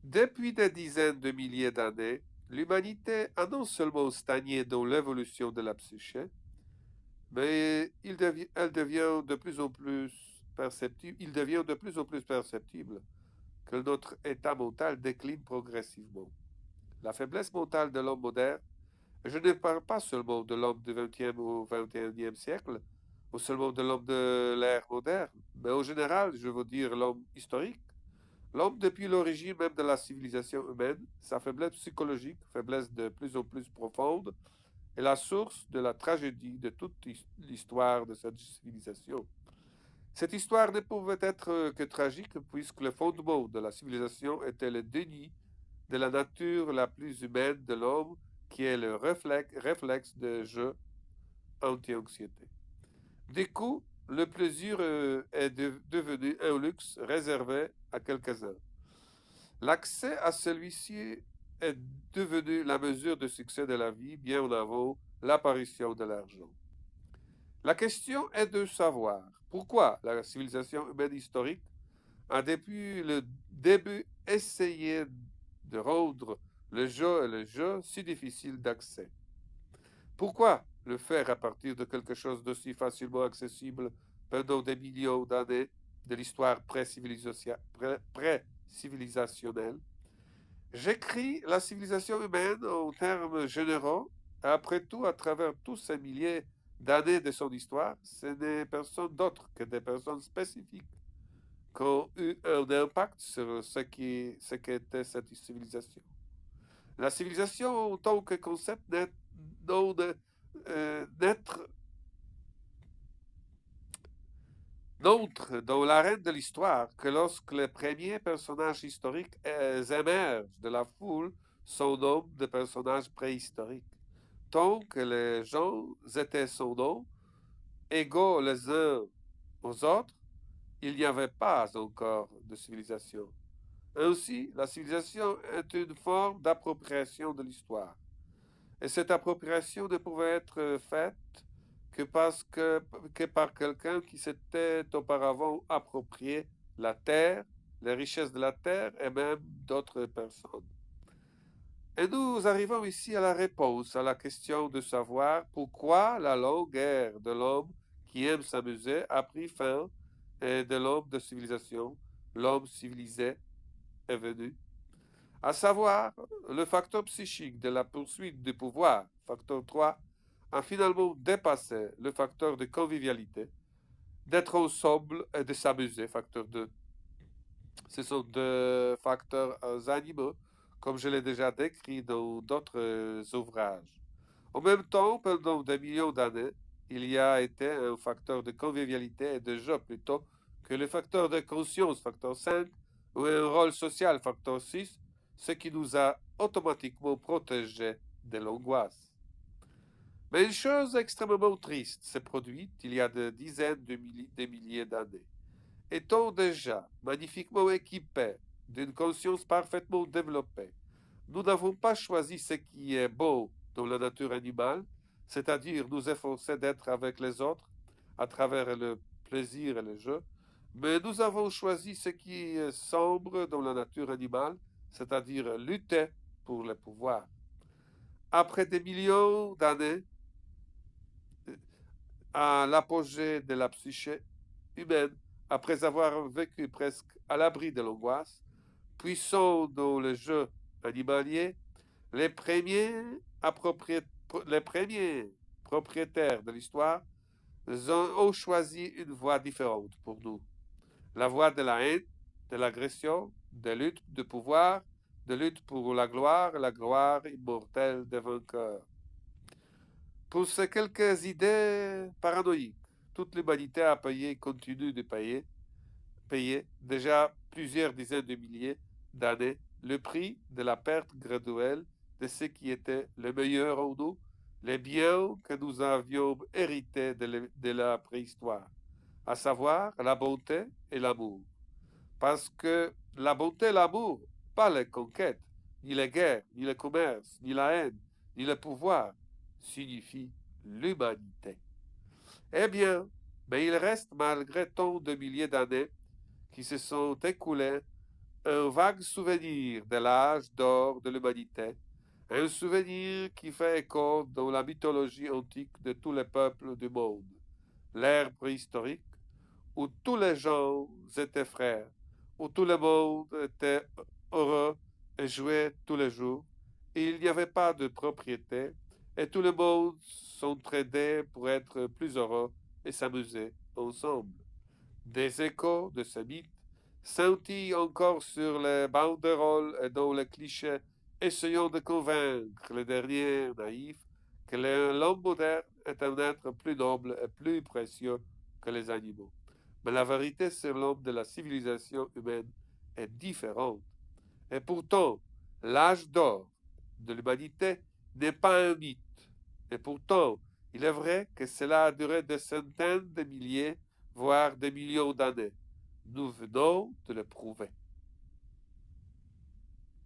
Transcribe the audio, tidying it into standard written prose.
Depuis des dizaines de milliers d'années, l'humanité a non seulement stagné dans l'évolution de la psyché, mais elle devient de plus en plus perceptible, il devient de plus en plus perceptible que notre état mental décline progressivement. La faiblesse mentale de l'homme moderne, je ne parle pas seulement de l'homme du XXe ou XXIe siècle, ou seulement de l'homme de l'ère moderne, mais en général, je veux dire l'homme historique. L'homme, depuis l'origine même de la civilisation humaine, sa faiblesse psychologique, faiblesse de plus en plus profonde, est la source de la tragédie de toute l'histoire de cette civilisation. Cette histoire ne pouvait être que tragique puisque le fondement de la civilisation était le déni de la nature la plus humaine de l'homme, qui est le réflexe de jeu anti-anxiété. Du coup, le plaisir est devenu un luxe réservé à quelques-uns. L'accès à celui-ci est devenu la mesure de succès de la vie bien avant l'apparition de l'argent. La question est de savoir pourquoi la civilisation humaine historique a depuis le début essayé de rendre le jeu si difficile d'accès. Pourquoi le faire à partir de quelque chose d'aussi facilement accessible pendant des millions d'années de l'histoire pré-civilisationnelle? J'écris la civilisation humaine en termes généraux. Après tout, à travers tous ces milliers d'années de son histoire, ce n'est personne d'autre que des personnes spécifiques qui ont eu un impact sur ce qu'était cette civilisation. La civilisation, en tant que concept, n'est non, n'être n'entre dans l'arène de l'histoire que lorsque les premiers personnages historiques émergent de la foule sous nom de personnages préhistoriques. Tant que les gens étaient sans nom, égaux les uns aux autres, il n'y avait pas encore de civilisation. Ainsi, la civilisation est une forme d'appropriation de l'histoire. Et cette appropriation ne pouvait être faite que par quelqu'un qui s'était auparavant approprié la terre, les richesses de la terre et même d'autres personnes. Et nous arrivons ici à la réponse à la question de savoir pourquoi la longue ère de l'homme qui aime s'amuser a pris fin et de l'homme de civilisation, l'homme civilisé est venu. À savoir, le facteur psychique de la poursuite du pouvoir, facteur 3, a finalement dépassé le facteur de convivialité, d'être ensemble et de s'amuser, facteur 2. Ce sont deux facteurs animaux, comme je l'ai déjà décrit dans d'autres ouvrages. En même temps, pendant des millions d'années, il y a été un facteur de convivialité et de jeu plutôt que le facteur de conscience, facteur 5, ou un rôle social, facteur 6, ce qui nous a automatiquement protégés de l'angoisse. Mais une chose extrêmement triste s'est produite il y a des dizaines de milliers d'années. Étant déjà magnifiquement équipés d'une conscience parfaitement développée, nous n'avons pas choisi ce qui est beau dans la nature animale, c'est-à-dire nous efforcer d'être avec les autres à travers le plaisir et le jeu, mais nous avons choisi ce qui est sombre dans la nature animale, c'est-à-dire lutter pour le pouvoir. Après des millions d'années, à l'apogée de la psyché humaine, après avoir vécu presque à l'abri de l'angoisse, puissant dans le jeu animalier, les premiers, les premiers propriétaires de l'histoire ont choisi une voie différente pour nous. La voie de la haine, de l'agression, de lutte de pouvoir, de lutte pour la gloire immortelle des vainqueurs. Pour ces quelques idées paranoïques, toute l'humanité a payé et continue de payer déjà plusieurs dizaines de milliers d'années le prix de la perte graduelle de ce qui était le meilleur en nous, les biens que nous avions hérités de la préhistoire, à savoir la bonté et l'amour. Parce que la bonté et l'amour, pas les conquêtes, ni les guerres, ni le commerce, ni la haine, ni le pouvoir, signifient l'humanité. Eh bien, mais il reste malgré tant de milliers d'années qui se sont écoulées un vague souvenir de l'âge d'or de l'humanité, un souvenir qui fait écho dans la mythologie antique de tous les peuples du monde, l'ère préhistorique, où tous les gens étaient frères, où tout le monde était heureux et jouait tous les jours, et il n'y avait pas de propriété, et tout le monde s'entraidait pour être plus heureux et s'amuser ensemble. Des échos de ce mythe scintillent encore sur les banderoles et dans les clichés, essayant de convaincre les derniers naïfs que l'homme moderne est un être plus noble et plus précieux que les animaux. Mais la vérité sur l'homme de la civilisation humaine est différente. Et pourtant, l'âge d'or de l'humanité n'est pas un mythe. Et pourtant, il est vrai que cela a duré des centaines de milliers, voire des millions d'années. Nous venons de le prouver.